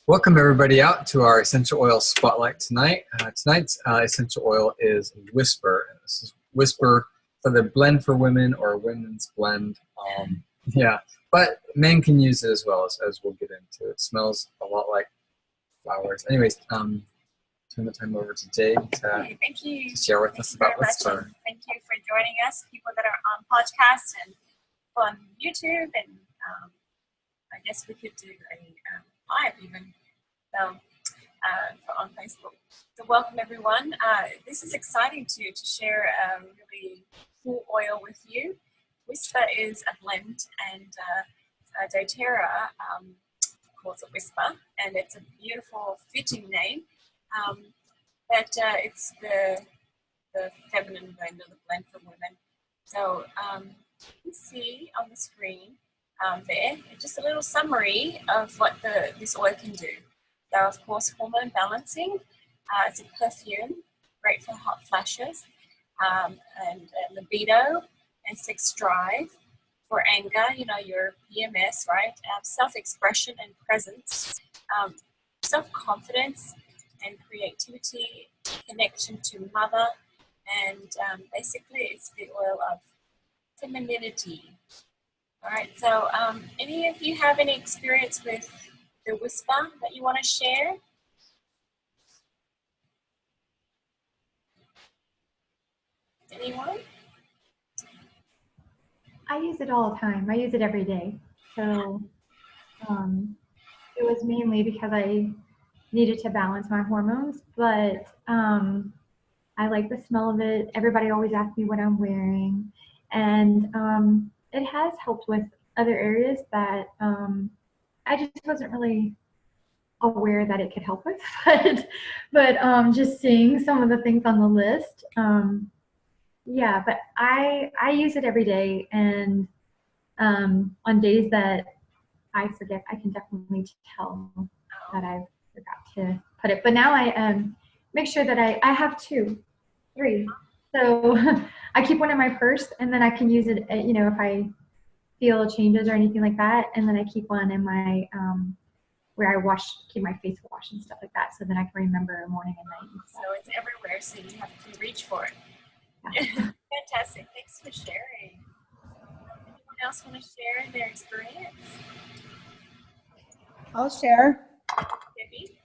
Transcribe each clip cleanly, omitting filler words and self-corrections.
Welcome everybody out to our essential oil spotlight tonight. Tonight's essential oil is Whisper. This is Whisper for the blend for women or women's blend. Yeah, but men can use it as well as we'll get into. It smells a lot like flowers. Anyways, turn the time over to Jade to Thank you. share with us about Whisper. Thank you for joining us, people that are on podcasts and on YouTube, and I guess we could do a live even on Facebook. So welcome everyone. This is exciting to share a really cool oil with you. Whisper is a blend, and doTERRA calls it Whisper, and it's a beautiful fitting name. But it's the feminine blend, or the blend for women. So you can see on the screen there just a little summary of what this oil can do. So of course, hormone balancing. It's a perfume, great for hot flashes, and libido and sex drive, for anger, your PMS, right? Self-expression and presence, self-confidence and creativity, connection to mother, and basically it's the oil of femininity. All right, so any of you have any experience with the Whisper that you want to share? Anyone? I use it all the time. I use it every day. So it was mainly because I needed to balance my hormones, but I like the smell of it. Everybody always asks me what I'm wearing, and it has helped with other areas that I just wasn't really aware that it could help with, but just seeing some of the things on the list, yeah, but I use it every day, and on days that I forget, I can definitely tell that I forgot to put it. But now I make sure that I have 2, 3. So I keep one in my purse, and then I can use it, if I feel changes or anything like that. And then I keep one in my, where I keep my face washed and stuff like that. So then I can remember morning and night. So it's everywhere, so you have to reach for it. Yeah. Fantastic. Thanks for sharing. Anyone else want to share their experience? I'll share. Debbie?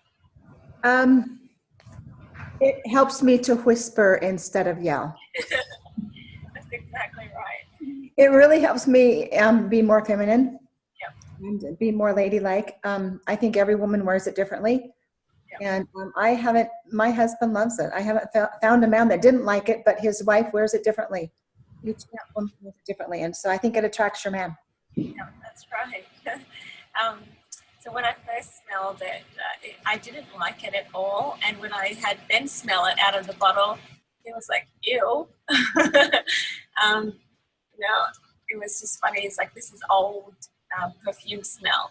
It helps me to whisper instead of yell. That's exactly right. It really helps me be more feminine. Yep. And be more ladylike. I think every woman wears it differently. Yep. And my husband loves it. I haven't found a man that didn't like it, but his wife wears it differently. Each woman wears it differently. And so I think it attracts your man. Yeah, that's right. So when I first smelled it, I didn't like it at all. And when I had Ben smell it out of the bottle, it was like, ew. It was just funny. It's like, this is old perfume smell.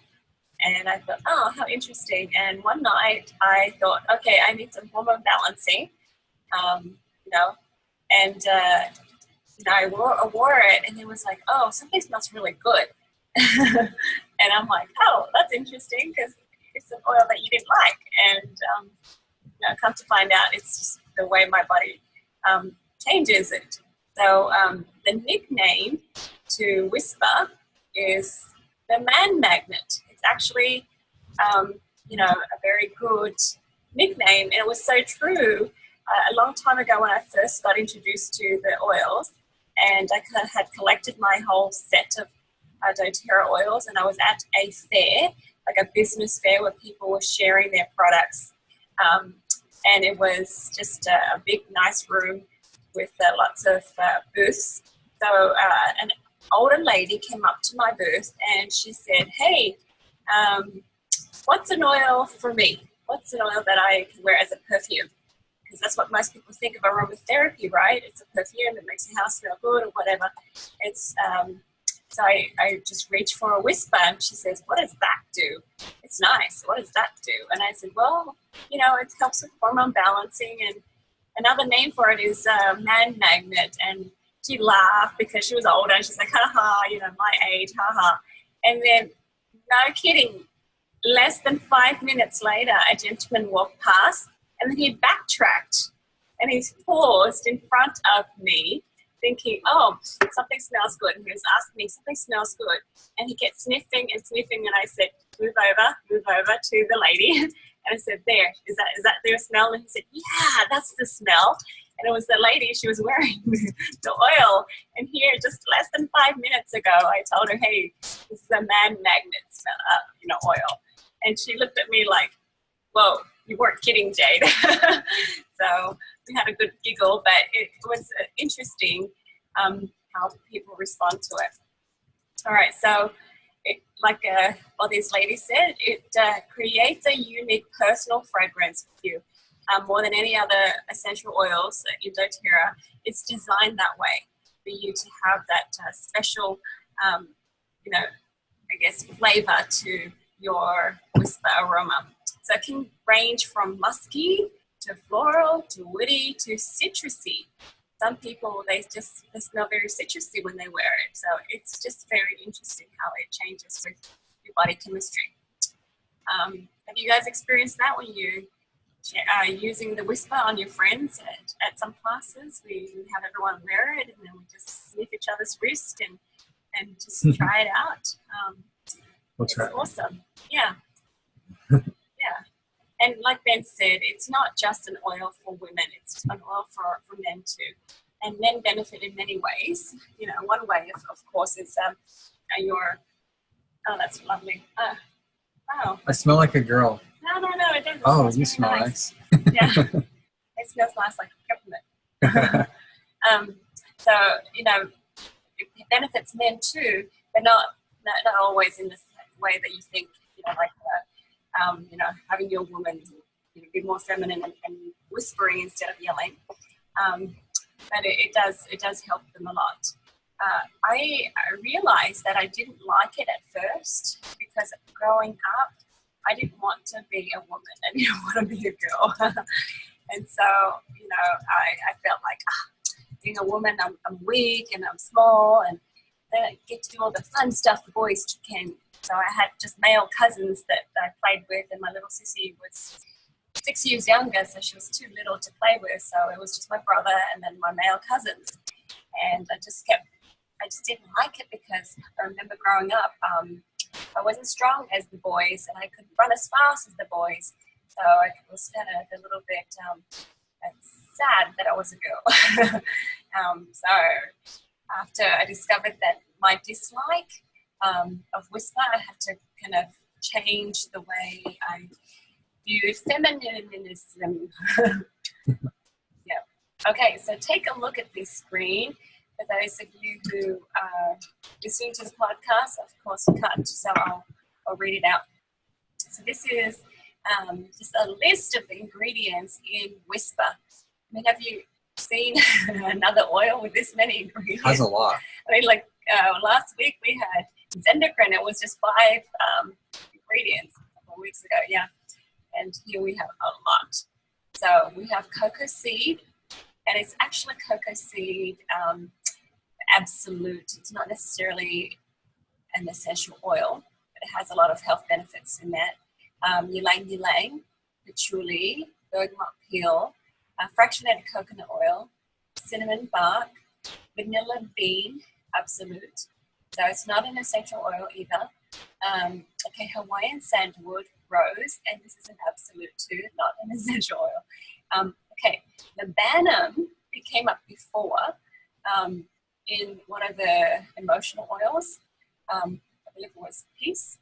And I thought, oh, how interesting. And one night I thought, okay, I need some hormone balancing, and I wore it, and it was like, oh, something smells really good. And I'm like, oh, that's interesting, because it's an oil that you didn't like. And come to find out, it's just the way my body changes it. So the nickname to Whisper is the man magnet. It's actually, a very good nickname. And it was so true a long time ago when I first got introduced to the oils, and I had collected my whole set of doTERRA oils, and I was at a fair, like a business fair, where people were sharing their products. And it was just a big, nice room with lots of booths. So an older lady came up to my booth, and she said, hey, what's an oil for me? What's an oil that I can wear as a perfume? Because that's what most people think of aromatherapy, right? It's a perfume that makes the house smell good or whatever. It's so I just reached for a Whisper, and she says, what does that do? It's nice. What does that do? And I said, well, it helps with hormone balancing, and another name for it is man magnet. And she laughed because she was older, and she's like, ha ha, my age, ha ha. And then, no kidding, less than 5 minutes later, a gentleman walked past, and then he backtracked and he paused in front of me, thinking, oh, something smells good. And he was asking me, something smells good. And he kept sniffing and sniffing, and I said, move over to the lady. And I said, there, is that their smell? And he said, yeah, that's the smell. And it was the lady, she was wearing the oil. And here, just less than 5 minutes ago, I told her, hey, this is a man magnet smell, oil. And she looked at me like, whoa, you weren't kidding, Jade. So we had a good giggle, but it was interesting how people respond to it. All right, so like all these ladies said, it creates a unique personal fragrance for you. More than any other essential oils in doTERRA, it's designed that way for you to have that special, flavor to your Whisper aroma. So it can range from musky to floral to woody to citrusy. Some people, they smell very citrusy when they wear it. So it's just very interesting how it changes with your body chemistry. Have you guys experienced that when you are using the Whisper on your friends at some classes? We have everyone wear it, and then we just sniff each other's wrist and just try it out. It's awesome. Yeah. Yeah. And like Ben said, it's not just an oil for women, it's an oil for men too. And men benefit in many ways. You know, one way, of course, is oh, that's lovely. Wow. I smell like a girl. No, it doesn't. Oh, you smell nice. Yeah. It smells nice like peppermint. So, it benefits men too, but not always in the way that you think, having your woman be more feminine and whispering instead of yelling. But it does help them a lot. I realized that I didn't like it at first because growing up, I didn't want to be a woman. I didn't want to be a girl. And so, I felt like being a woman, I'm weak and I'm small, and I get to do all the fun stuff the boys can. So I had just male cousins that I played with, and my little sissy was 6 years younger, so she was too little to play with. So it was just my brother and then my male cousins. And I just didn't like it because I remember growing up, I wasn't strong as the boys, and I couldn't run as fast as the boys. So I was kind of a little bit sad that I was a girl. So after I discovered that my dislike of Whisper, I had to kind of change the way I viewed feminism. Yeah. Okay, so take a look at this screen. For those of you who are listening to the podcast, of course you can't, so I'll read it out. So this is just a list of the ingredients in Whisper. I mean, have you seen another oil with this many ingredients? Has a lot. I mean, like last week we had Zendocrine. It was just 5 ingredients a couple of weeks ago, yeah. And here we have a lot. So we have cocoa seed, and it's actually cocoa seed absolute. It's not necessarily an essential oil, but it has a lot of health benefits in that. Ylang ylang, patchouli, bergamot peel, fractionated coconut oil, cinnamon bark, vanilla bean, absolute. So it's not an essential oil either. Okay, Hawaiian sandalwood, rose, and this is an absolute too, not an essential oil. Okay, labdanum, it came up before in one of the emotional oils. I believe it was peace.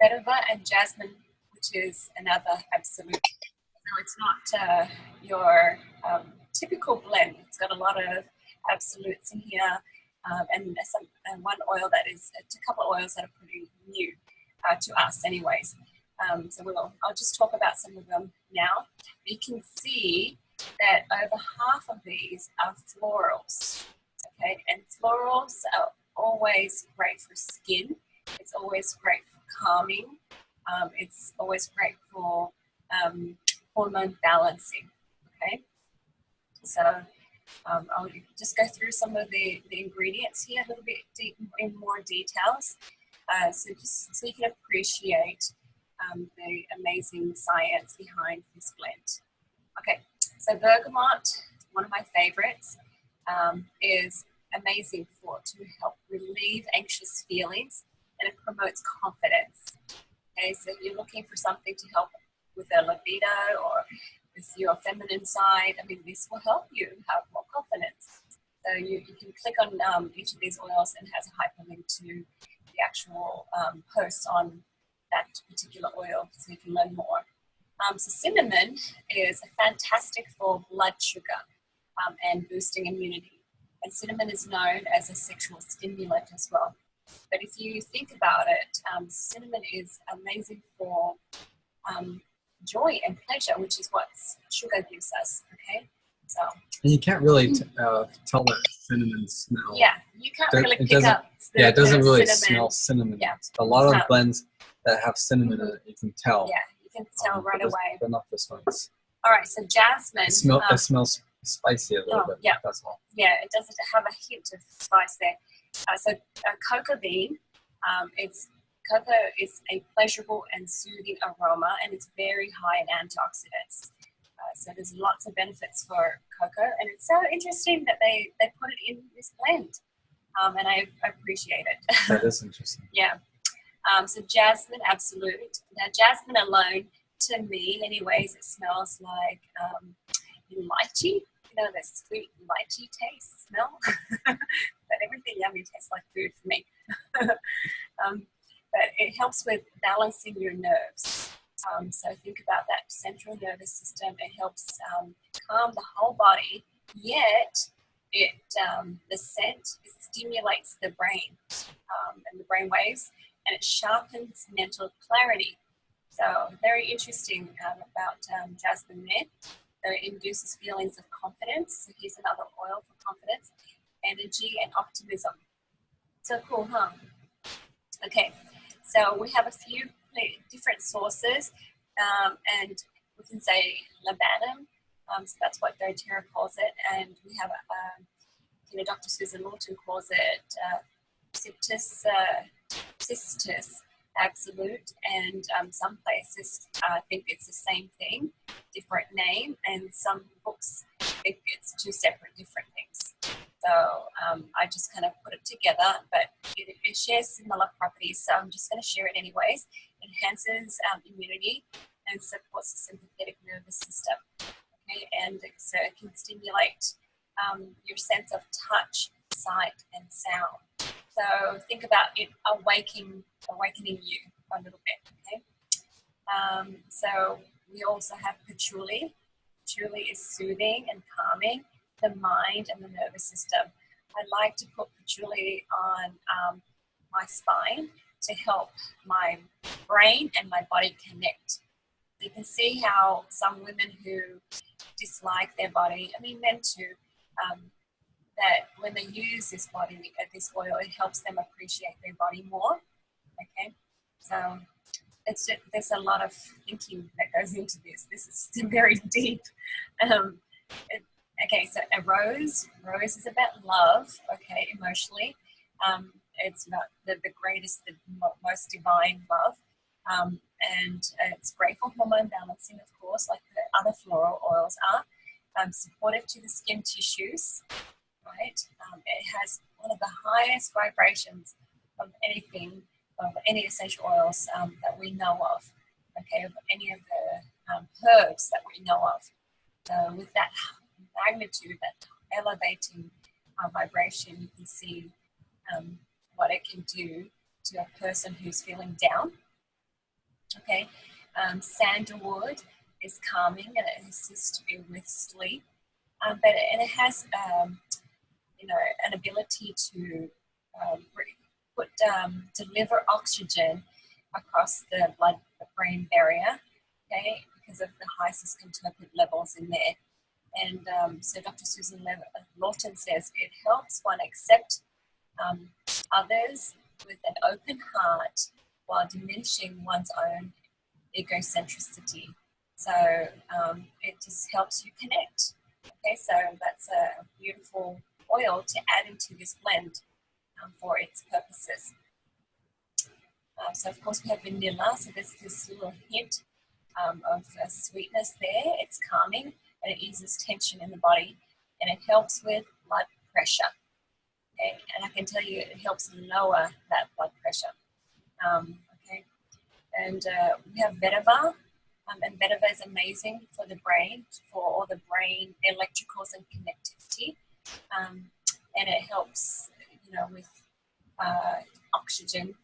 Vetiver and jasmine, which is another absolute. So it's not your typical blend. It's got a lot of absolutes in here, and one oil that is a couple of oils that are pretty new to us, anyways. So I'll just talk about some of them now. You can see that over half of these are florals. Okay, and florals are always great for skin. It's always great for calming. It's always great for hormone balancing. Okay, so I'll just go through some of the ingredients here a little bit in more details. So just so you can appreciate the amazing science behind this blend. Okay, so bergamot, one of my favorites, is amazing to help relieve anxious feelings, and it promotes confidence. Okay, so if you're looking for something to help with a libido or with your feminine side, I mean, this will help you have more confidence. So you can click on each of these oils, and it has a hyperlink to the actual post on that particular oil, so you can learn more. So cinnamon is fantastic for blood sugar and boosting immunity. And cinnamon is known as a sexual stimulant as well. But if you think about it, cinnamon is amazing for joy and pleasure, which is what sugar gives us. Okay, so And you can't really tell that cinnamon smell. yeah, you can't really pick up. It doesn't really cinnamon. Smell cinnamon. Yeah. A lot of blends that have cinnamon in it, you can tell. Yeah, you can tell right away. But not this one. All right, so jasmine. It smells spicy a little bit. Yeah. That's all. Yeah, it does have a hint of spice there. So cocoa bean, cocoa is a pleasurable and soothing aroma, and it's very high in antioxidants. So there's lots of benefits for cocoa, and it's so interesting that they put it in this blend, and I appreciate it. That is interesting. Yeah. So jasmine, absolute. Now jasmine alone, to me anyways, it smells like lychee. You know, that sweet lychee taste smell. But everything yummy tastes like food for me. But it helps with balancing your nerves. So think about that central nervous system. It helps calm the whole body, yet the scent, it stimulates the brain and the brain waves, and it sharpens mental clarity. So very interesting about jasmine there. So it induces feelings of confidence. So here's another oil for confidence, energy, and optimism. So cool, huh? Okay, so we have a few different sources, and we can say labanum. So that's what doTERRA calls it, and we have, Dr. Susan Lawton calls it cistus absolute, and some places think it's the same thing, different name, and some books think it's two separate different things. So I just kind of put it together, but it shares similar properties, so I'm just going to share it anyways. Enhances immunity and supports the sympathetic nervous system. Okay, and so it can stimulate your sense of touch, sight, and sound. So think about it awakening you a little bit. Okay. So we also have patchouli. Patchouli is soothing and calming the mind and the nervous system. I like to put patchouli on my spine to help my brain and my body connect. You can see how some women who dislike their body, I mean men too, that when they use this oil, it helps them appreciate their body more. Okay, so there's a lot of thinking that goes into this. This is very deep. Okay, so a rose is about love. Okay, emotionally, it's about the greatest, the most divine love, and it's great for hormone balancing, of course, like the other floral oils are. Supportive to the skin tissues. Right? It has one of the highest vibrations of any essential oils that we know of, okay, of any of the herbs that we know of. With that magnitude, that elevating vibration, you can see what it can do to a person who's feeling down. Okay, sandalwood is calming and it assists you with sleep, and it has an ability to deliver oxygen across the blood-brain barrier, okay, because of the high ciscontropin levels in there. And so Dr. Susan Lawton says it helps one accept others with an open heart while diminishing one's own egocentricity. So it just helps you connect. Okay, so that's a beautiful oil to add into this blend for its purposes. So of course we have vanilla, so there's this little hint of sweetness there. It's calming and it eases tension in the body, and it helps with blood pressure. Okay, and I can tell you it helps lower that blood pressure. Okay, and we have vetiver, and vetiver is amazing for the brain, for all the brain electricals and connectivity, and it helps, with oxygen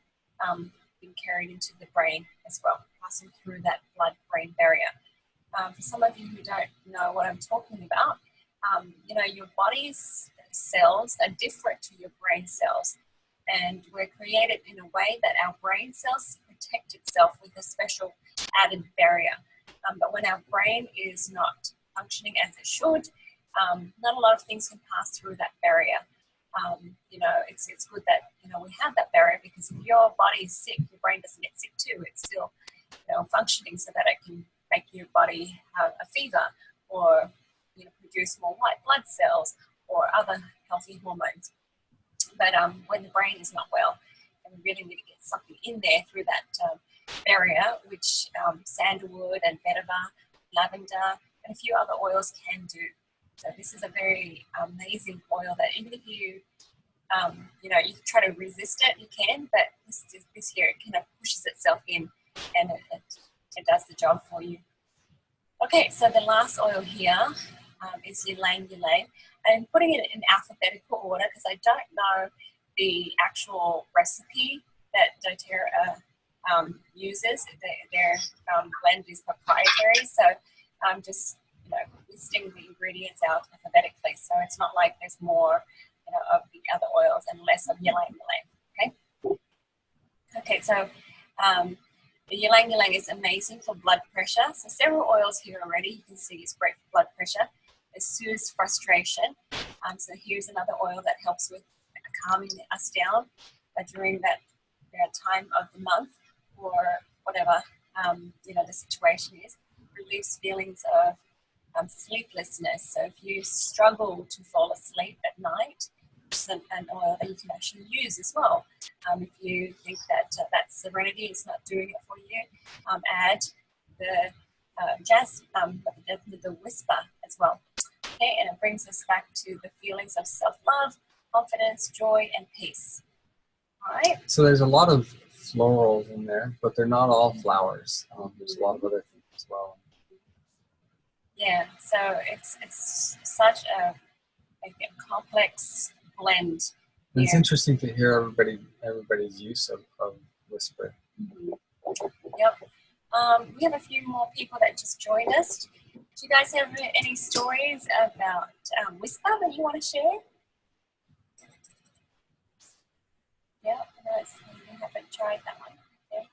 being carried into the brain as well, passing through that blood-brain barrier. For some of you who don't know what I'm talking about, your body's cells are different to your brain cells, and we're created in a way that our brain cells protect itself with a special added barrier. But when our brain is not functioning as it should, not a lot of things can pass through that barrier. It's good that we have that barrier, because if your body is sick, your brain doesn't get sick too. It's still functioning so that it can make your body have a fever, or produce more white blood cells or other healthy hormones. But when the brain is not well, and we really need to get something in there through that barrier, which sandalwood and vetiver, lavender, and a few other oils can do. So this is a very amazing oil that even if you you try to resist it, you can, but this here, it kind of pushes itself in, and it does the job for you. Okay, so the last oil here is ylang ylang. I'm putting it in alphabetical order because I don't know the actual recipe that doTERRA uses. Their blend is proprietary, so I'm just listing the ingredients out alphabetically. So it's not like there's more of the other oils and less of ylang ylang. Okay, so the ylang ylang is amazing for blood pressure. So several oils here already. You can see it's great for blood pressure. It soothes frustration. So here's another oil that helps with calming us down during that time of the month, or whatever the situation is. Relieves feelings of sleeplessness. So if you struggle to fall asleep at night, it's an oil that you can actually use as well. If you think that that serenity is not doing it for you, add the the whisper as well. Okay, and it brings us back to the feelings of self-love, confidence, joy, and peace. All right. So there's a lot of florals in there, but they're not all flowers. There's a lot of other things as well. Yeah, so it's such a complex blend. And it's interesting to hear everybody's use of whisper. Mm-hmm. Yep. We have a few more people that just joined us. Do you guys have any stories about whisper that you want to share? Yeah, you haven't tried that one. Okay.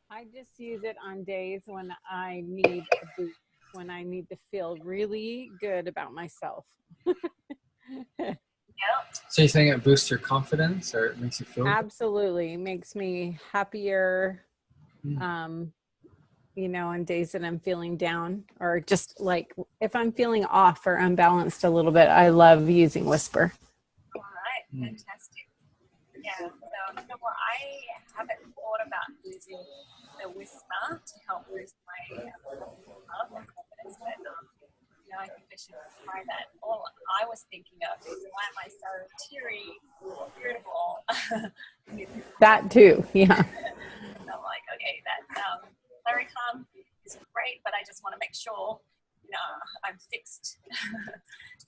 I just use it on days when I need a boost, when I need to feel really good about myself. Yeah. So you're saying it boosts your confidence, or it makes you feel Absolutely. It makes me happier, Mm. On days that I'm feeling down, or just like if I'm feeling off or unbalanced a little bit, I love using whisper. All right, fantastic. Yeah, so I haven't thought about using the whisper to help boost my love and confidence, but I think I should try that. All I was thinking of is, why am I so teary, irritable? That too, yeah. And I'm like, okay, that Claricalm is great, but I just want to make sure I'm fixed.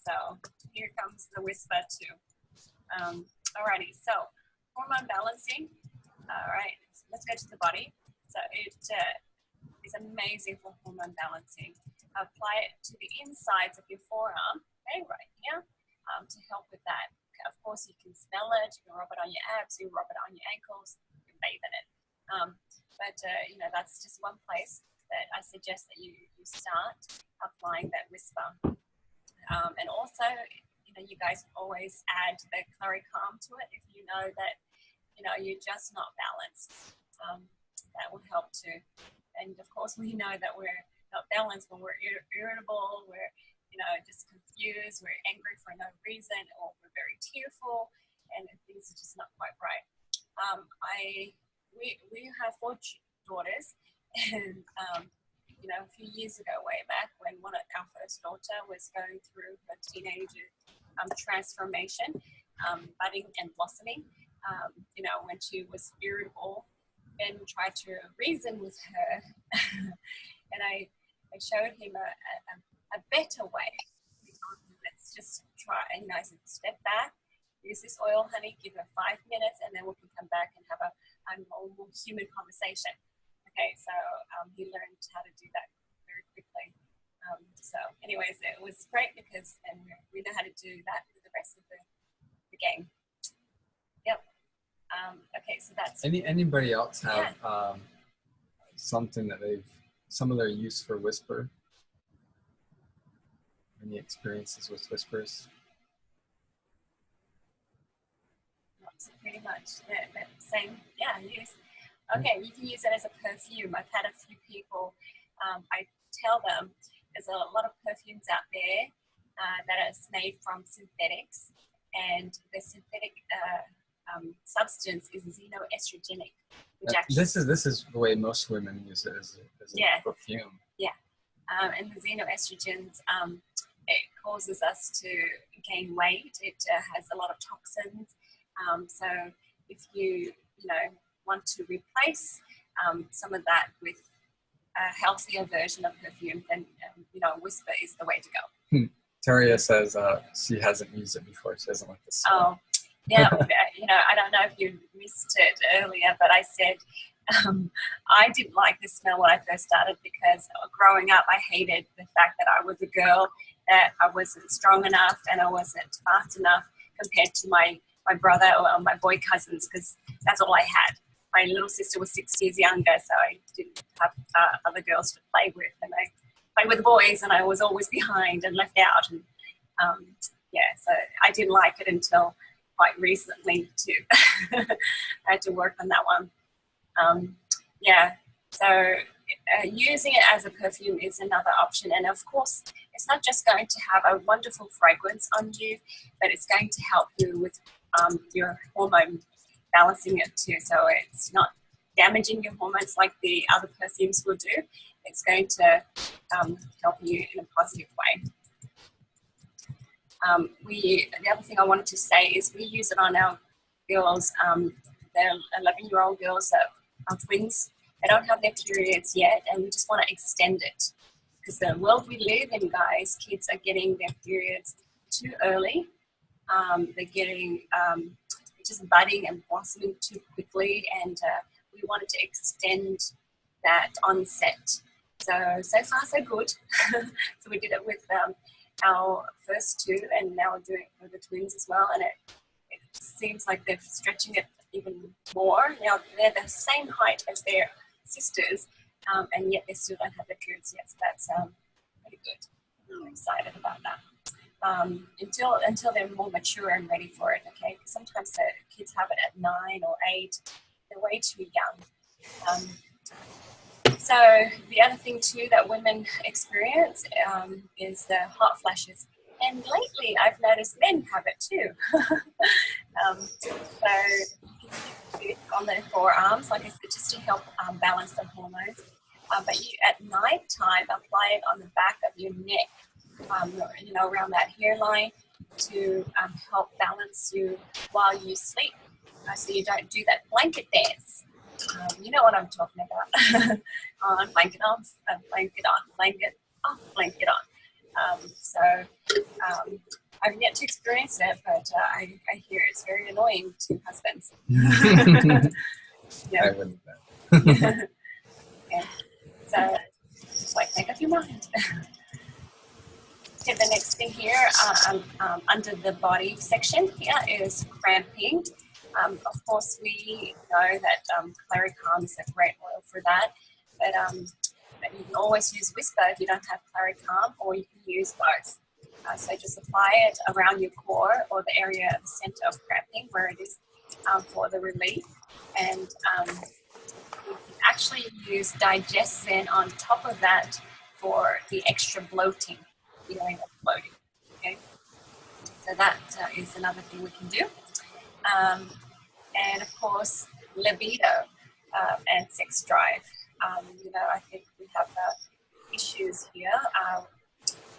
So here comes the whisper too. Alrighty, so hormone balancing. All right, let's go to the body. So it is amazing for hormone balancing. Apply it to the insides of your forearm, okay, right here, to help with that. Of course, you can smell it. You can rub it on your abs. You rub it on your ankles. You can bathe in it. But that's just one place that I suggest that you start applying that whisper. And also, you guys can always add the Claricalm to it if you know that you're just not balanced. That will help too. And of course, we know that we're not balanced when we're irritable, we're just confused, we're angry for no reason, or we're very tearful. and things are just not quite right. We have 4 daughters, and you know, a few years ago, way back, when our first daughter was going through her teenager transformation, budding and blossoming, you know, when she was irritable, Ben tried to reason with her, and I showed him a better way. I told him, let's just try, you know, I said, step back, use this oil, honey, give her 5 minutes, and then we can come back and have a normal human conversation. Okay, so he learned how to do that very quickly. So anyways, it was great because then we know how to do that with the rest of the game. Yep. Okay, so that's... Anybody else have something that similar use for Whisper? Any experiences with Whispers? Pretty much the same, use. Okay, you can use it as a perfume. I've had a few people, I tell them there's a lot of perfumes out there that are made from synthetics, and the synthetic substance is xenoestrogenic, which actually... This is the way most women use it as a perfume. Yeah, and the xenoestrogens, it causes us to gain weight. It has a lot of toxins. So if you want to replace some of that with a healthier version of perfume, then Whisper is the way to go. Taria says she hasn't used it before. She doesn't like the smell. Oh, yeah. I don't know if you missed it earlier, but I said I didn't like the smell when I first started because growing up I hated the fact that I was a girl, that I wasn't strong enough and I wasn't fast enough compared to my brother or my boy cousins, because that's all I had. My little sister was 6 years younger, so I didn't have other girls to play with, and I played with the boys, and I was always behind and left out. And so I didn't like it until quite recently too. I had to work on that one. So using it as a perfume is another option, and of course, it's not just going to have a wonderful fragrance on you, but it's going to help you with your hormone balancing it too. So it's not damaging your hormones like the other perfumes will do. It's going to help you in a positive way. The other thing I wanted to say is we use it on our girls. They're 11-year-old girls that are twins. They don't have their periods yet, and we just want to extend it. Because the world we live in, guys, kids are getting their periods too early. They're getting just budding and blossoming too quickly, and we wanted to extend that onset. So far so good. So we did it with our first 2, and now we're doing it for the twins as well, and it seems like they're stretching it even more. Now they're the same height as their sisters, and yet they still don't have their periods yet, so that's pretty good. I'm excited about that. Until they're more mature and ready for it, okay? Because sometimes the kids have it at 9 or 8. They're way too young. So the other thing too that women experience is the hot flashes. And lately I've noticed men have it too. So you can use it on their forearms, like I said, just to help balance the hormones. But you, at night time, apply it on the back of your neck, around that hairline, to help balance you while you sleep, so you don't do that blanket dance. You know what I'm talking about. On, blanket on, blanket on, blanket off, blanket on. I've yet to experience it, but I hear it's very annoying to husbands. I wouldn't know. Yeah. So, just make up your mind. Okay, the next thing here, under the body section here is cramping. Of course, we know that Claricalm is a great oil for that, but you can always use Whisper if you don't have Claricalm, or you can use both. So just apply it around your core or the area of the center of cramping where it is for the relief. And you can actually use Digest-Zen on top of that for the extra bloating, feeling of bloating. Okay, so that is another thing we can do. and of course libido and sex drive. I think we have issues here,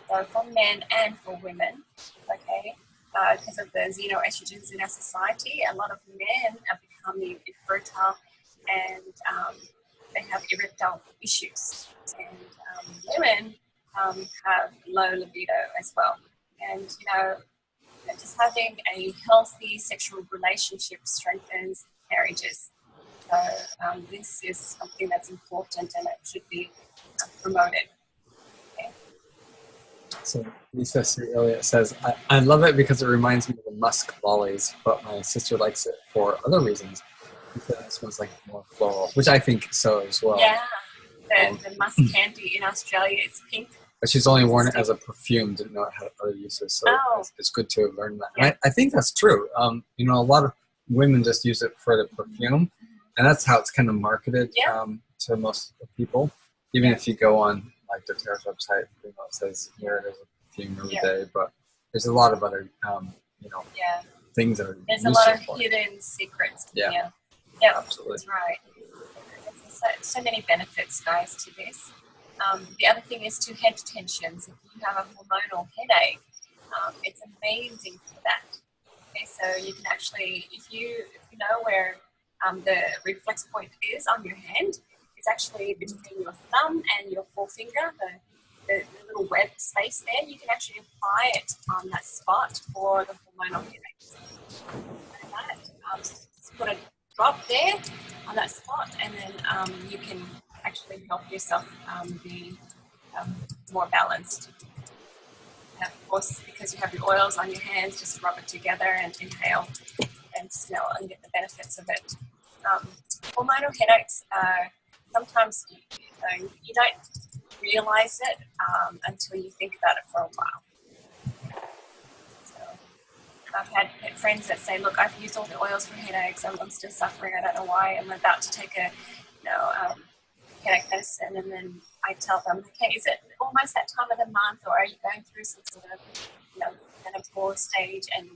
both for men and for women, okay? Because of the xenoestrogens in our society, a lot of men are becoming infertile and they have erectile issues. And women have low libido as well. And, just having a healthy sexual relationship strengthens marriages. So this is something that's important and it should be promoted. Okay. So Lisa C. Elliott says, I love it because it reminds me of the musk lollies, but my sister likes it for other reasons because it smells like more floral, which I think so as well. Yeah, the musk candy in Australia is pink. But she's only worn it as a perfume, didn't know it had other uses, so it's good to learn that. And I think that's true. A lot of women just use it for the perfume, and that's how it's kind of marketed to most people. Even if you go on like the Terra's website, it says here there's a perfume every day, but there's a lot of other things that are there's a lot of hidden secrets. Yeah, absolutely. That's right. There's so many benefits, guys, to this. The other thing is to head tensions. If you have a hormonal headache, it's amazing for that. Okay, so you can actually, if you know where the reflex point is on your hand, it's actually between your thumb and your forefinger, the little web space there. You can actually apply it on that spot for the hormonal headaches. Just put a drop there on that spot, and then you can actually help yourself be more balanced. And of course, because you have your oils on your hands, just rub it together and inhale and smell and get the benefits of it. Hormonal headaches, sometimes you don't realize it until you think about it for a while. So I've had friends that say, look, I've used all the oils for headaches, I'm still suffering, I don't know why, I'm about to take a headache medicine, and then I tell them, okay, is it almost that time of the month, or are you going through some sort of menopause stage, and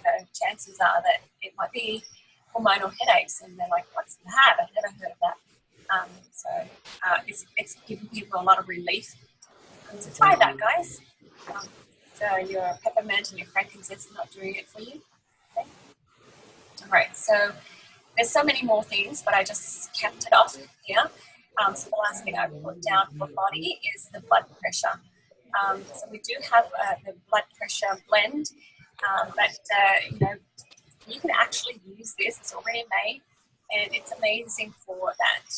the chances are that it might be hormonal headaches, and they're like, what's that? I've never heard of that. So it's giving people a lot of relief. So try that, guys. So your peppermint and your frankincense is not doing it for you. Okay. All right, so there's so many more things, but I just capped it off here. So the last thing I put down for body is the blood pressure. So we do have the blood pressure blend, but you can actually use this. It's already made, and it's amazing for that.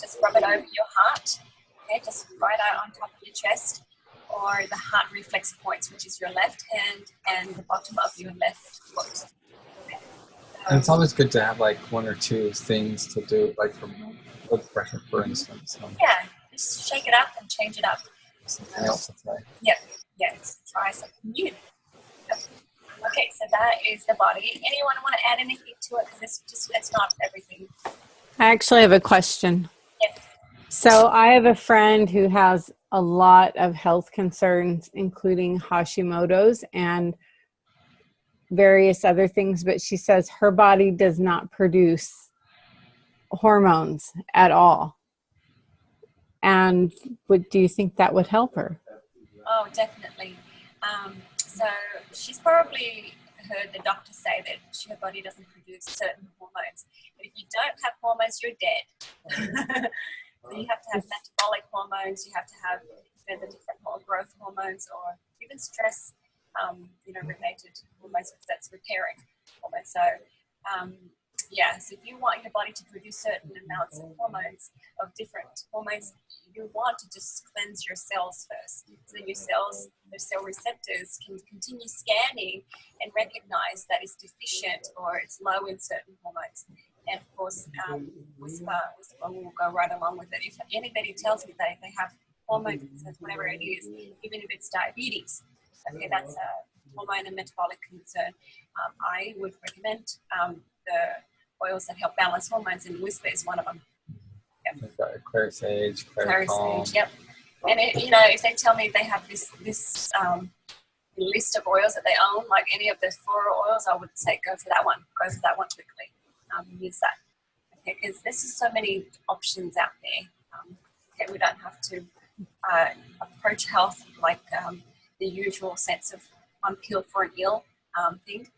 Just rub it over your heart, okay? Just right out on top of your chest, or the heart reflex points, which is your left hand and the bottom of your left foot. Okay. And it's always good to have like one or two things to do, like for blood pressure, for instance. Yeah, just shake it up and change it up. Something else to try. Yeah, try something new. Okay, so that is the body. Anyone want to add anything to it? Because it's not everything. I actually have a question. Yes. So I have a friend who has a lot of health concerns, including Hashimoto's and various other things, but she says her body does not produce hormones at all. And do you think that would help her? Oh, definitely. So she's probably heard the doctor say that her body doesn't produce certain hormones. But if you don't have hormones, you're dead. So you have to have metabolic hormones, you have to have the different growth hormones, or even stress related hormones, because that's repairing hormones. So so if you want your body to produce certain amounts of hormones, of different hormones, you want to just cleanse your cells first. So your cells, the cell receptors, can continue scanning and recognize that it's deficient or it's low in certain hormones. And of course, Whisper will go right along with it. If anybody tells me they have hormone concerns, whatever it is, even if it's diabetes, okay, that's a hormone and metabolic concern, I would recommend the oils that help balance hormones, and Whisper is one of them. We've got Clary Sage, Clary Calm. Sage, yep. And if they tell me they have this list of oils that they own, like any of the floral oils, I would say go for that one. Go for that one quickly. Use that. Okay, because there's just so many options out there. Okay, we don't have to approach health like the usual sense of one pill for an ill thing.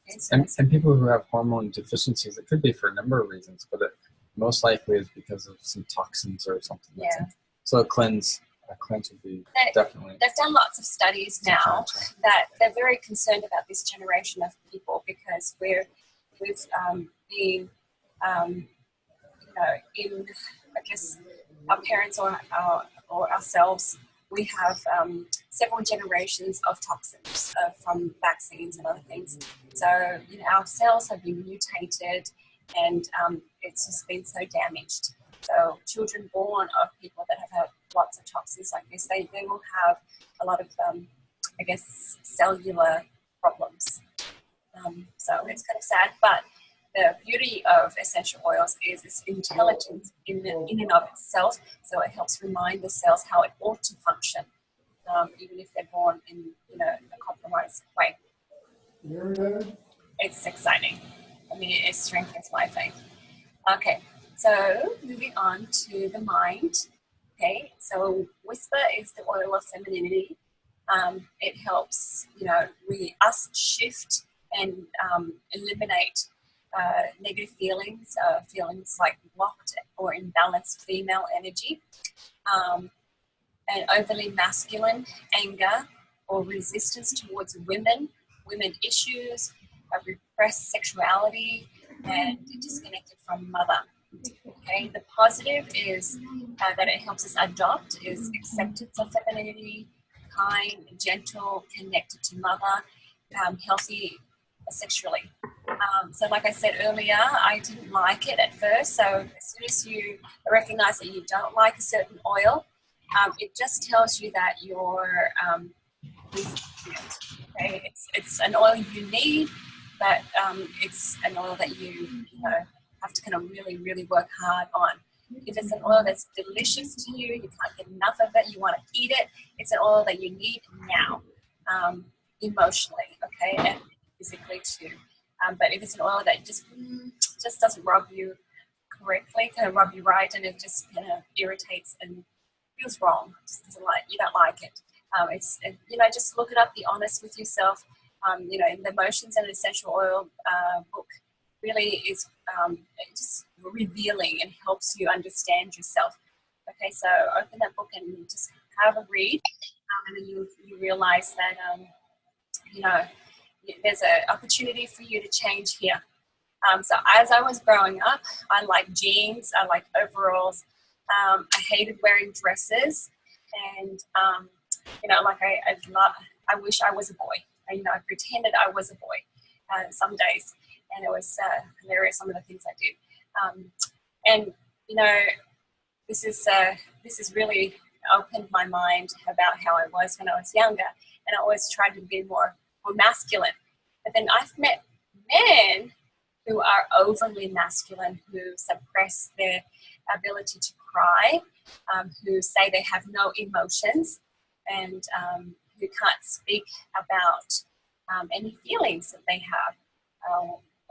Okay, so And people who have hormone deficiencies, it could be for a number of reasons, but it most likely is because of some toxins or something. Yeah. So a cleanse would be definitely. They've done lots of studies now that they're very concerned about this generation of people because we've been, in, I guess, our parents or ourselves, we have several generations of toxins from vaccines and other things. So, our cells have been mutated and it's just been so damaged. So children born of people that have had lots of toxins like this, they will have a lot of, cellular problems. So it's kind of sad, but the beauty of essential oils is its intelligence in and of itself. So it helps remind the cells how it ought to function, even if they're born in a compromised way. It's exciting. I mean, it strengthens my faith. Okay, so moving on to the mind. Okay, so Whisper is the oil of femininity. It helps, us shift and eliminate negative feelings, feelings like blocked or imbalanced female energy, and overly masculine anger or resistance towards women issues, repressed sexuality, and disconnected from mother. Okay, the positive is that it helps us adopt is acceptance of femininity, kind, gentle, connected to mother, healthy sexually. So like I said earlier, I didn't like it at first. So as soon as you recognize that you don't like a certain oil, it just tells you that you're okay? It's an oil you need, but it's an oil that you have to kind of really, really work hard on. If it's an oil that's delicious to you, you can't get enough of it, you want to eat it, it's an oil that you need now, emotionally, okay, and physically too. But if it's an oil that just doesn't rub you correctly, kind of rub you right, and it just kind of irritates and feels wrong, just doesn't you don't like it. Just look it up, be honest with yourself. In the Emotions and Essential Oil book really is just revealing and helps you understand yourself. Okay, so open that book and just have a read, and then you realize that, there's an opportunity for you to change here. So as I was growing up, I liked jeans, I liked overalls, I hated wearing dresses, and I wish I was a boy. I pretended I was a boy some days, and it was hilarious, some of the things I did. This is really opened my mind about how I was when I was younger, and I always tried to be more masculine. But then I've met men who are overly masculine, who suppress their ability to cry, who say they have no emotions, and who can't speak about any feelings that they have.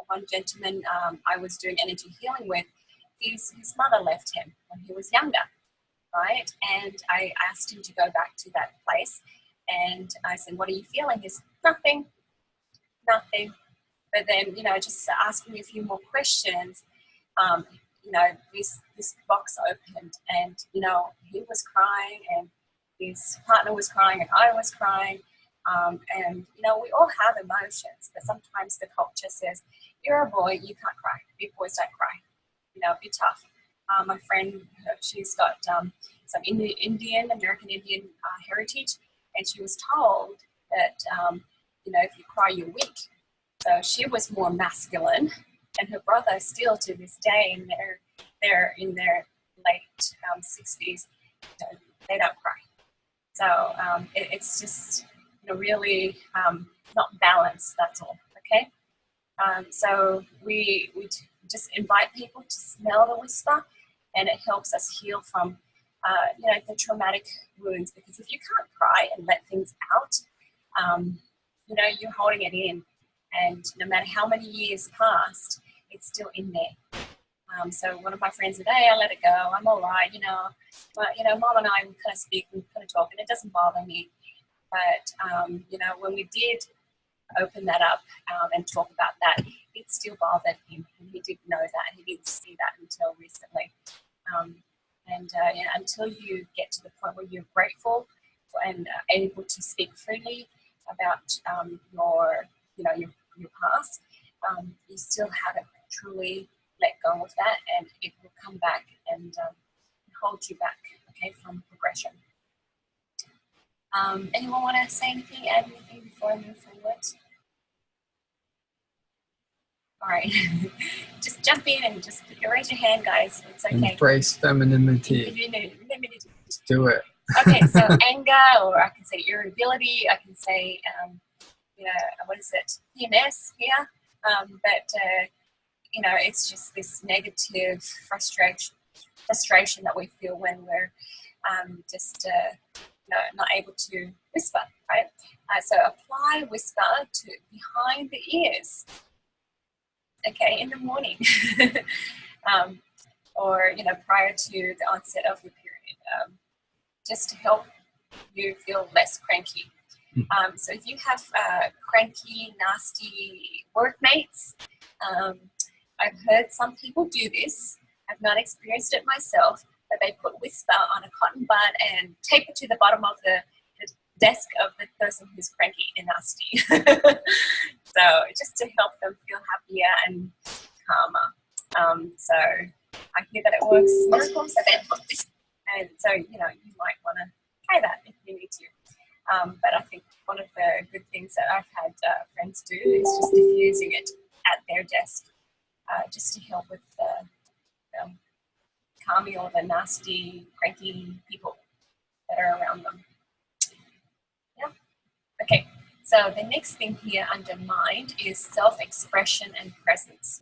One gentleman I was doing energy healing with, his mother left him when he was younger, right? And I asked him to go back to that place, and I said, "What are you feeling?" He said, nothing. But then, just asking me a few more questions, this box opened, and he was crying, and his partner was crying, and I was crying. And we all have emotions, but sometimes the culture says, "You're a boy, you can't cry. Big boys don't cry. Be tough." My friend, she's got some American Indian heritage, and she was told that if you cry, you're weak. So she was more masculine, and her brother still to this day, they're in their late 60s, they don't cry. So it's just really not balanced. That's all. Okay. So we just invite people to smell the Whisper, and it helps us heal from the traumatic wounds. Because if you can't cry and let things out, you know, you're holding it in, and no matter how many years passed, it's still in there. So one of my friends said, hey, I let it go. I'm all right, you know. But, you know, Mom and I, we kind of speak, we kind of talk, and it doesn't bother me. But, you know, when we did open that up and talk about that, it still bothered him. And he didn't know that. He didn't see that until recently. Yeah, until you get to the point where you're grateful and able to speak freely about your, you know, your past, you still haven't truly let go of that, and it will come back and hold you back, okay, from progression. Anyone want to say anything, add anything before I move forward? All right, just jump in and just raise your hand, guys. It's okay. Embrace femininity. Just do it. Okay, so anger, or I can say irritability. I can say, you know, what is it? PMS here. You know, it's just this negative frustration that we feel when we're just you know, not able to whisper, right? So apply whisper to behind the ears, okay, in the morning, or, you know, prior to the onset of your period, just to help you feel less cranky. So if you have cranky, nasty workmates, I've heard some people do this. I've not experienced it myself, but they put whisper on a cotton bud and tape it to the bottom of the desk of the person who's cranky and nasty. So just to help them feel happier and calmer. So I hear that it works miracles. And so, you know, you might want to try that if you need to. But I think one of the good things that I've had friends do is just diffusing it at their desk, just to help with the calming all the nasty, cranky people that are around them. Yeah. Okay. So the next thing here under mind is self-expression and presence.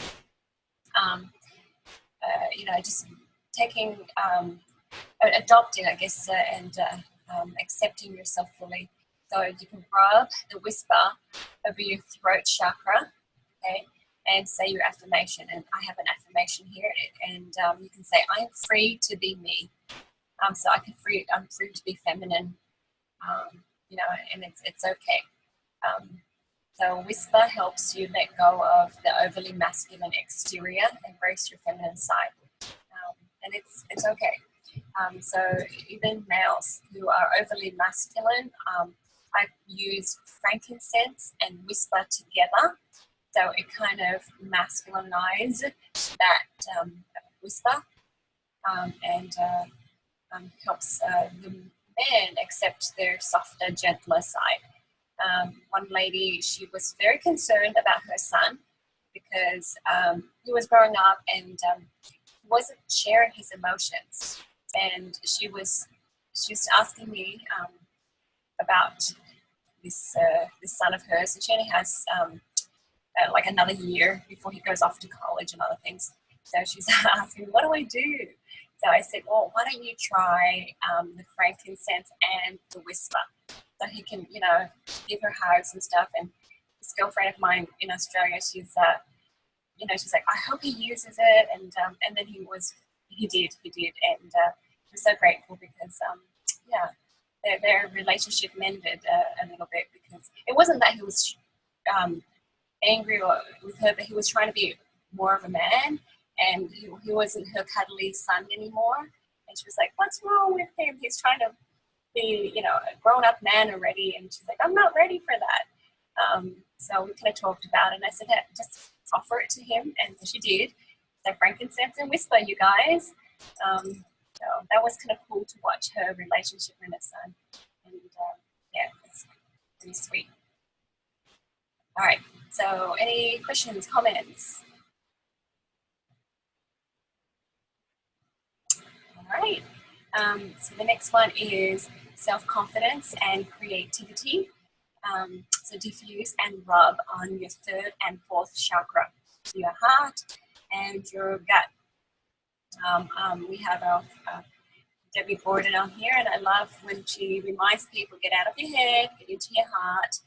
You know, just taking, adopting, I guess, and accepting yourself fully. So you can rub the whisper over your throat chakra, okay, and say your affirmation. And I have an affirmation here, and you can say, "I am free to be me." So I'm free to be feminine. You know, and it's okay. So whisper helps you let go of the overly masculine exterior, embrace your feminine side, and it's okay. So even males who are overly masculine, I've used frankincense and whisper together. So it kind of masculinizes that whisper, and helps the men accept their softer, gentler side. One lady, she was very concerned about her son because he was growing up and he wasn't sharing his emotions. And she was asking me about this son of hers, and she only has like another year before he goes off to college and other things. So she's asking, what do I do? So I said, well, why don't you try the frankincense and the whisper? So he can, you know, give her hugs and stuff. And this girlfriend of mine in Australia, she's, you know, she's like, I hope he uses it. And then he did. And I'm so grateful because, yeah, their relationship mended a little bit, because it wasn't that he was angry with her, but he was trying to be more of a man, and he wasn't her cuddly son anymore. And she was like, what's wrong with him? He's trying to be, you know, a grown-up man already. And she's like, I'm not ready for that. So we kind of talked about it, and I said, hey, just offer it to him. And so she did. So frankincense and whisper, you guys. So that was kind of cool to watch her relationship with her son. And yeah, it's pretty sweet. All right, so any questions, comments? All right, so the next one is self-confidence and creativity. So diffuse and rub on your third and fourth chakra, so your heart and your gut. We have our Debbie Borden on here, and I love when she reminds people, get out of your head, get into your heart,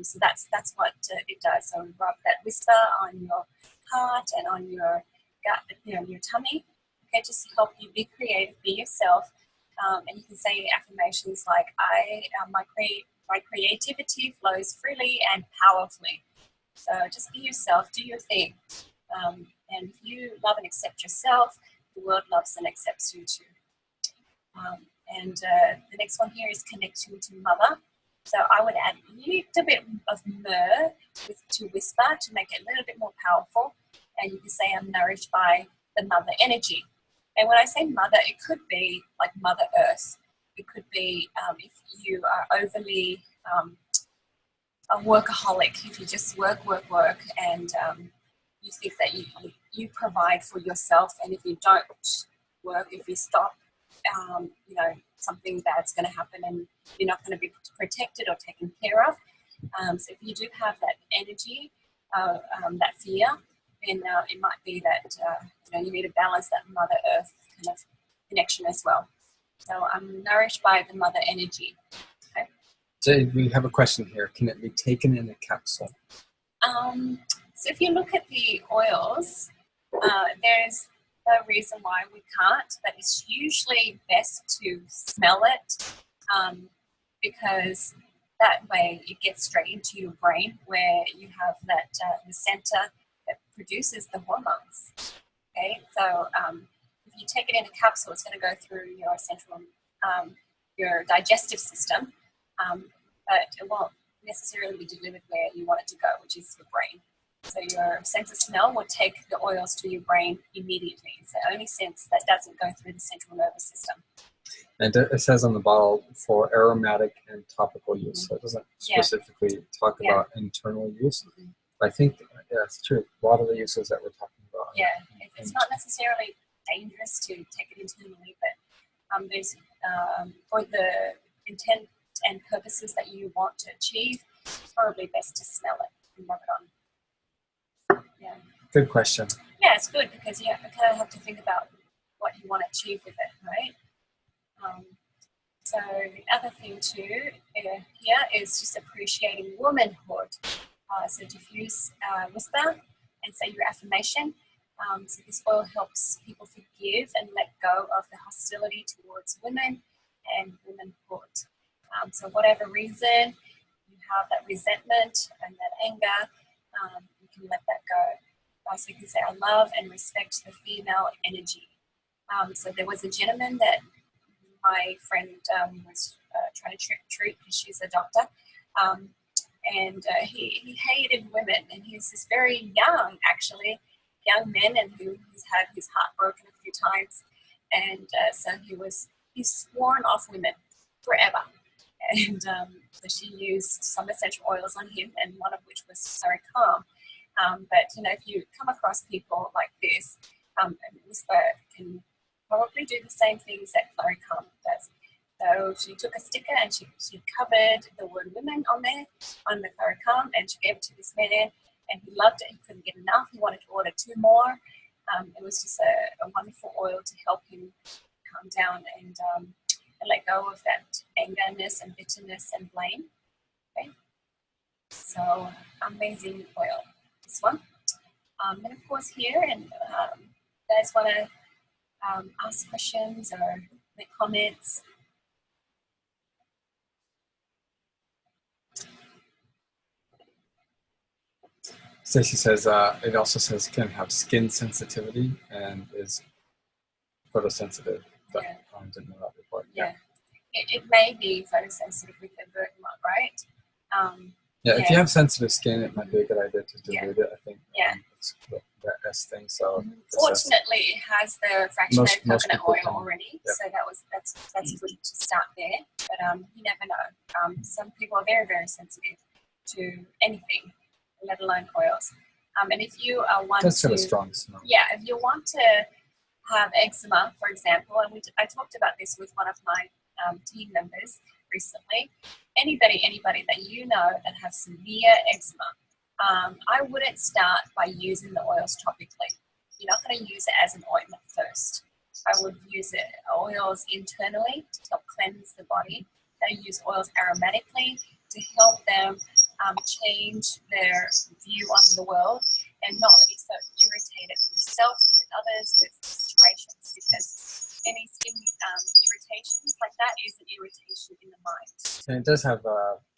So that's what it does. So rub that whisper on your heart and on your gut, your tummy. Okay, just to help you be creative, be yourself, and you can say affirmations like, my creativity flows freely and powerfully. So just be yourself, do your thing. And if you love and accept yourself, the world loves and accepts you too. And the next one here is connection to mother. So I would add a little bit of myrrh to whisper to make it a little bit more powerful. And you can say I'm nourished by the mother energy. And when I say mother, it could be like Mother Earth. It could be if you are overly a workaholic, if you just work, and you think that you provide for yourself, and if you don't work, if you stop, something bad's going to happen and you're not going to be protected or taken care of. So if you do have that energy, that fear, then it might be that you need to balance that Mother Earth kind of connection as well. So I'm nourished by the mother energy. Okay. So we have a question here. Can it be taken in a capsule? So if you look at the oils, there's no reason why we can't, but it's usually best to smell it because that way it gets straight into your brain where you have that the center that produces the hormones. Okay, so if you take it in a capsule, it's going to go through your central, your digestive system, but it won't necessarily be delivered where you want it to go, which is your brain. So your sense of smell will take the oils to your brain immediately. It's the only sense that doesn't go through the central nervous system. And it says on the bottle for aromatic and topical use, so it doesn't specifically talk about internal use. Mm-hmm. But I think, it's true. A lot of the uses that we're talking about. Yeah, it's not necessarily dangerous to take it internally, but there's for the intent and purposes that you want to achieve, it's probably best to smell it and rub it on. Yeah. Good question. Yeah, it's good because you kind of have to think about what you want to achieve with it, right? So the other thing too here is just appreciating womanhood. So diffuse whisper and say your affirmation. So this oil helps people forgive and let go of the hostility towards women and womanhood. So whatever reason you have that resentment and that anger, you can let that go. So you can say, I love and respect the female energy. So there was a gentleman that my friend was trying to treat because she's a doctor. And he hated women, and he's this very young man, and he's had his heart broken a few times. And so he's sworn off women forever. And so she used some essential oils on him, and one of which was Clary Calm. But if you come across people like this, Whisper can probably do the same things that Clary Calm does. So she took a sticker and she covered the word women on there, on the Clary Calm, and she gave it to this man, and he loved it. He couldn't get enough. He wanted to order 2 more. It was just a wonderful oil to help him calm down and let go of that angerness and bitterness and blame. Okay, so amazing oil, this one. I'm going to pause here, and you guys want to ask questions or make comments? Stacey says it also says can have skin sensitivity and is photosensitive. But I didn't know that before. Yeah. It may be photosensitive with the bergamot, right? If you have sensitive skin, it might be a good idea to dilute it, I think. Yeah. It's the best thing. So fortunately, it has the fractionated coconut oil already, yep. So that's good to start there. But you never know. Some people are very, very sensitive to anything, let alone oils. And if you want that's got a strong smell. Yeah, if you want to have eczema, for example, and I talked about this with one of my team members recently. Anybody that you know that have severe eczema, I wouldn't start by using the oils topically. You're not going to use it as an ointment first. I would use oils internally to help cleanse the body. I use oils aromatically to help them change their view on the world and not be so irritated with self, with others, with situations, because any skin irritations like that is an irritation in the mind. And it does have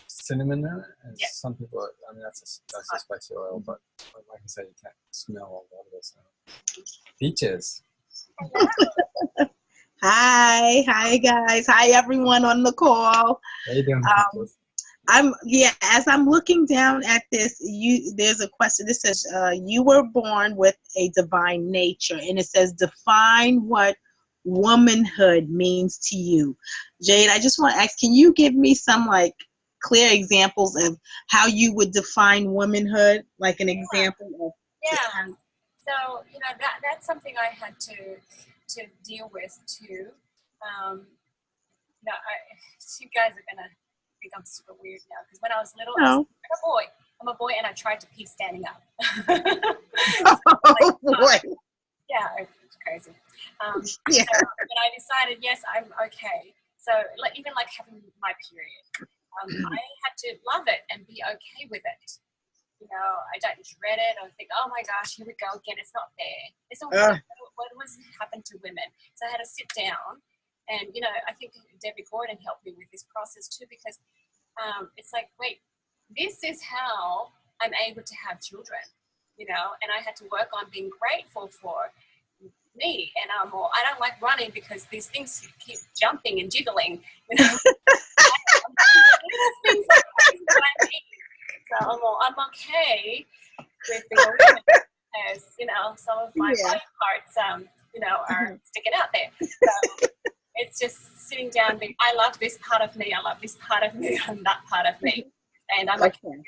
cinnamon in it. And Yeah. some people, I mean, that's a spicy oil, but like I said, you can't smell a lot of this. Peaches. Hi guys. Hi everyone on the call. How you doing, Peaches? As I'm looking down at this, there's a question that says you were born with a divine nature, and it says define what womanhood means to you. Jade, I just want to ask, can you give me some like clear examples of how you would define womanhood, like an example of So that's something I had to deal with too. You guys are gonna think I'm super weird now, because when I was little, I'm a boy, and I tried to pee standing up. Oh boy. Yeah, it's crazy. Yeah. So when I decided, yes, I'm okay. So even like having my period, I had to love it and be okay with it. I don't dread it. I think, oh my gosh, here we go again. It's not fair. It's not fair. What was happened to women? So I had to sit down, and I think Debbie Gordon helped me with this process too, because it's like, wait, this is how I'm able to have children. And I had to work on being grateful for me. And I don't like running because these things keep jumping and jiggling. Things like so I'm okay with being a woman, as some of my body parts are sticking out there. So it's just sitting down being, I love this part of me, I love this part of me, and that part of me. And I'm okay with,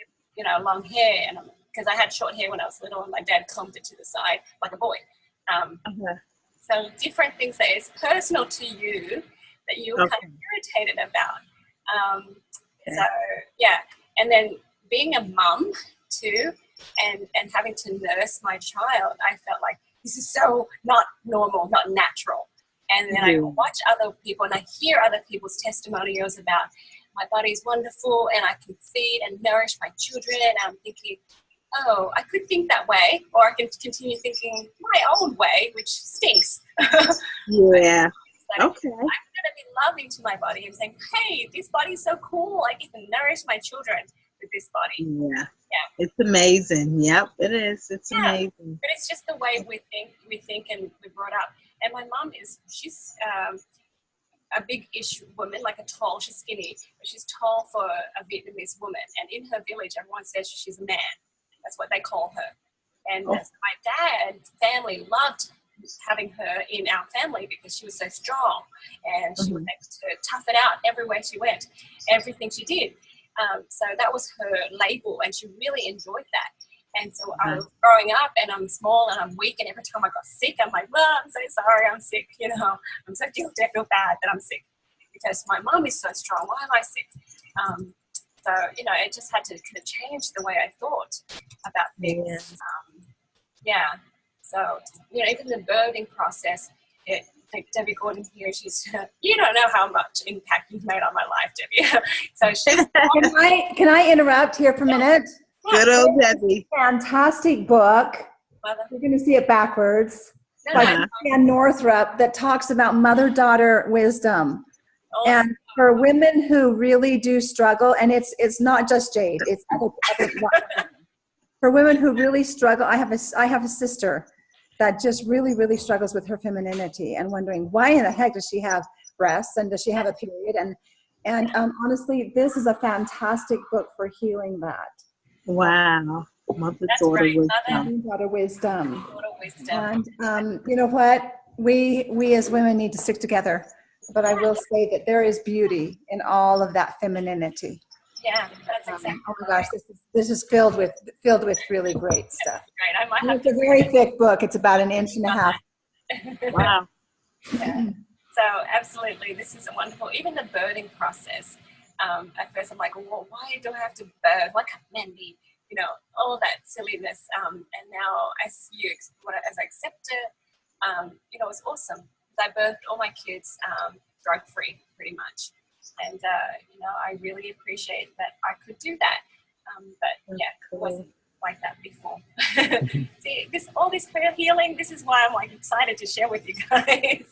long hair, and because I had short hair when I was little, and my dad combed it to the side like a boy. So different things that is personal to you that you're kind of irritated about. So yeah, and then being a mum too, and having to nurse my child, I felt like this is so not normal, not natural. And then I watch other people and I hear other people's testimonials about my body's wonderful and I can feed and nourish my children. And I'm thinking, oh, I could think that way, or I can continue thinking my old way, which stinks. Yeah. So okay. I'm going to be loving to my body and saying, hey, this body's so cool. I can nourish my children with this body. Yeah. It's amazing. Yep, it is. It's amazing. But it's just the way we think and we're brought up. And my mom she's a big-ish woman, like she's skinny, but she's tall for a Vietnamese woman. And in her village, everyone says she's a man. That's what they call her. And my dad's family loved having her in our family because she was so strong and she was able to tough it out everywhere she went, everything she did. So that was her label, and she really enjoyed that. And so I was growing up, and I'm small and I'm weak, and every time I got sick, I'm like, "Mom, I'm so sorry, I'm sick." I'm so guilty. I feel bad that I'm sick because my mom is so strong. Why am I sick? So it just had to kind of change the way I thought about things. So even the birthing process, like Debbie Gordon here, she's you don't know how much impact you've made on my life, Debbie. So she's Can I interrupt here for a minute? Good old Debbie. Fantastic book. You're going to see it backwards. By Suzanne Northrup, that talks about mother-daughter wisdom. And for women who really do struggle, and it's not just Jade, it's other for women who really struggle. I have a sister that just really, really struggles with her femininity and wondering why in the heck does she have breasts and does she have a period? And honestly, this is a fantastic book for healing that. Wow. Mother-daughter wisdom. And you know what? We as women need to stick together. But I will say that there is beauty in all of that femininity. Yeah, that's exactly. Oh my gosh, this is filled with really great stuff. Great. I might have it's a very thick book. It's about 1.5 inches. Wow. Yeah. So absolutely, this is wonderful. Even the birthing process. At first, I'm like, well, why do I have to birth? Why can't men be? All that silliness. And now, as I accept it, it was awesome. I birthed all my kids drug-free, pretty much. And, I really appreciate that I could do that. But yeah, it wasn't like that before. See, all this hair healing, this is why I'm like excited to share with you guys.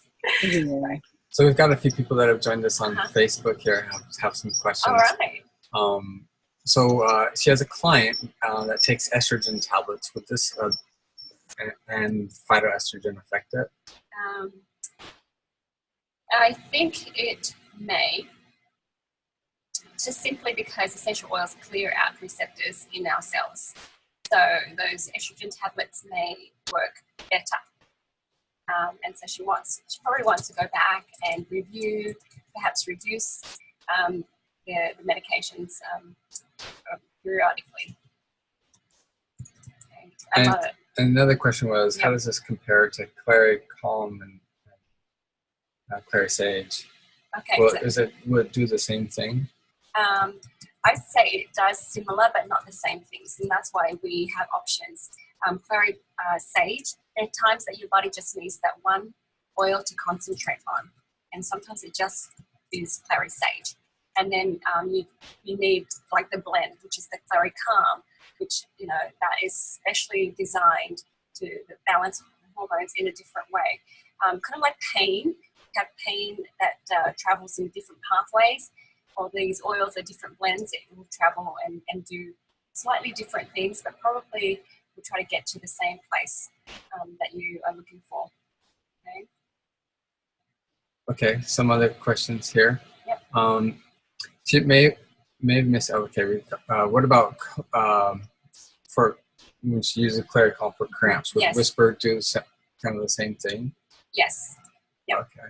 Yeah. So we've got a few people that have joined us on Facebook here and have some questions. All right. So she has a client that takes estrogen tablets. Would this and phytoestrogen affect it? I think it may, just simply because essential oils clear out receptors in our cells. So those estrogen tablets may work better. And so she probably wants to go back and review, perhaps reduce the medications periodically. And another question was, how does this compare to Clary Calm and Clary Sage? Okay. Well, would it do the same thing? I'd say it does similar, but not the same things, and that's why we have options. Clary Sage, there are times that your body just needs that one oil to concentrate on, and sometimes it just is Clary Sage. And then you need like the blend, which is the Clary Calm, which that is specially designed to balance hormones in a different way. Kind of like pain, you have pain that travels in different pathways. Or these oils are different blends. It will travel and do slightly different things, but probably will try to get to the same place that you are looking for. Okay, some other questions here. Yep. She may have missed. Okay, what about for when she uses Clary Calm for cramps? Would Whisper do kind of the same thing? Yes. Yep. Okay.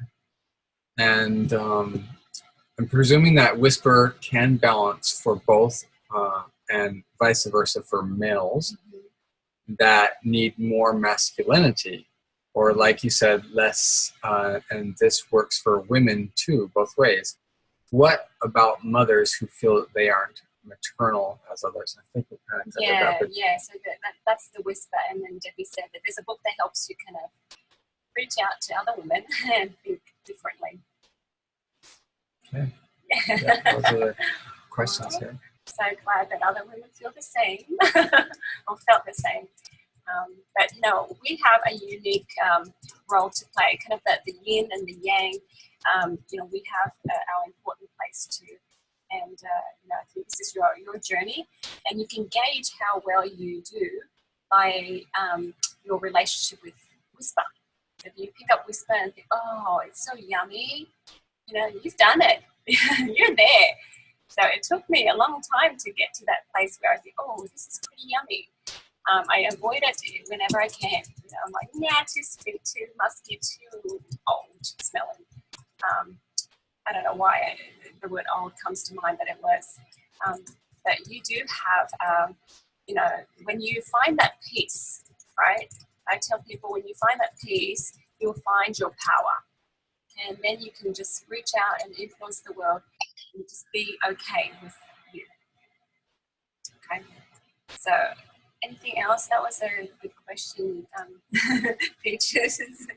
And I'm presuming that Whisper can balance for both and vice versa for males that need more masculinity, or like you said, less, and this works for women too, both ways. What about mothers who feel that they aren't maternal as others? I think we kind of covered that. So that's the Whisper, and then Debbie said that there's a book that helps you kind of reach out to other women and think differently. Okay. Yeah, those are the questions here. So glad that other women feel the same or felt the same. But we have a unique role to play, kind of the yin and the yang. We have our important place too. And I think this is your journey, and you can gauge how well you do by your relationship with Whisper. If you pick up Whisper and think, oh, it's so yummy, you've done it. You're there. So it took me a long time to get to that place where I think, oh, this is pretty yummy. I avoid it whenever I can. I'm like, too sweet, too musky, too old smelling. I don't know why the word old comes to mind, but it was. But you do have, when you find that peace, right? I tell people when you find that peace, you'll find your power. And then you can just reach out and influence the world and just be okay with you. Okay. So anything else? That was a good question, Peaches.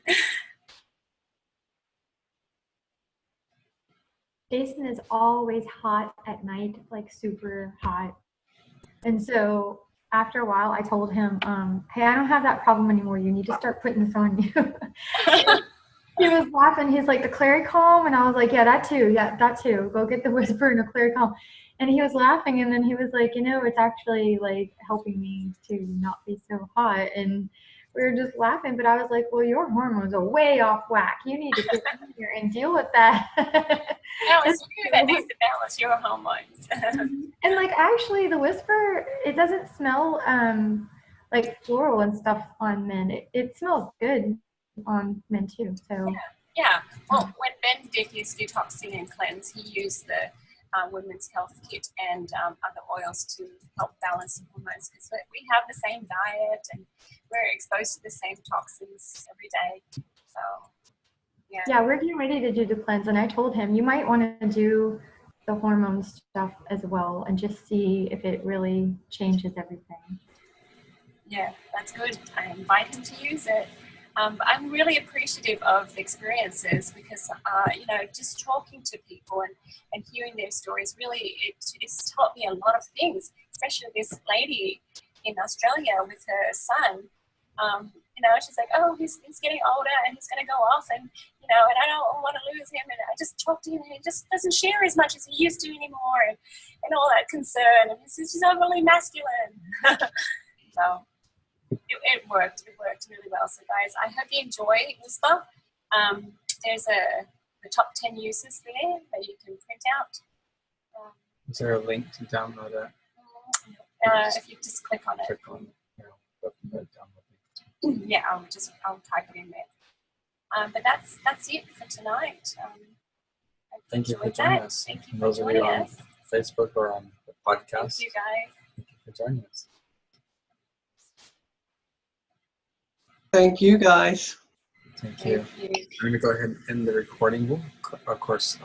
Jason is always hot at night, like super hot. And so after a while, I told him, hey, I don't have that problem anymore. You need to start putting this on you. He was laughing. He's like, the Clary Calm? And I was like, yeah, that too. Yeah, that too. Go get the Whisper and the Clary Calm. And he was laughing. And then he was like, it's actually like helping me to not be so hot. And we were just laughing. But I was like, well, your hormones are way off whack. You need to get in here and deal with that. No, it's you that needs to balance your hormones. And like, actually, the Whisper, it doesn't smell like floral and stuff on men. It smells good on men too. So yeah. Well, when Ben did his detoxing and cleanse, he used the Women's Health Kit and other oils to help balance the hormones, because we have the same diet and we're exposed to the same toxins every day. So yeah, we're getting ready to do the cleanse, and I told him you might want to do the hormone stuff as well and just see if it really changes everything. Yeah, that's good. I invite him to use it. But I'm really appreciative of the experiences because, you know, just talking to people and hearing their stories, really, it's taught me a lot of things, especially this lady in Australia with her son. You know, she's like, oh, he's getting older and he's going to go off and, you know, and I don't want to lose him. And I just talked to him and he just doesn't share as much as he used to anymore and all that concern. And he says he's overly masculine. So it worked. It worked really well. So, guys, I hope you enjoy Whisper. There's the top 10 uses there that you can print out. Is there a link to download it? If you just click on it. Click on, you know, download it. Yeah, I'll type it in there. But that's it for tonight. Thank you for joining us. Thank you And for those of you joining on us. Facebook or on the podcast, Thank you, guys. thank you for joining us. Thank you, guys. Thank you. Thank you. I'm going to go ahead and end the recording. We'll, of course,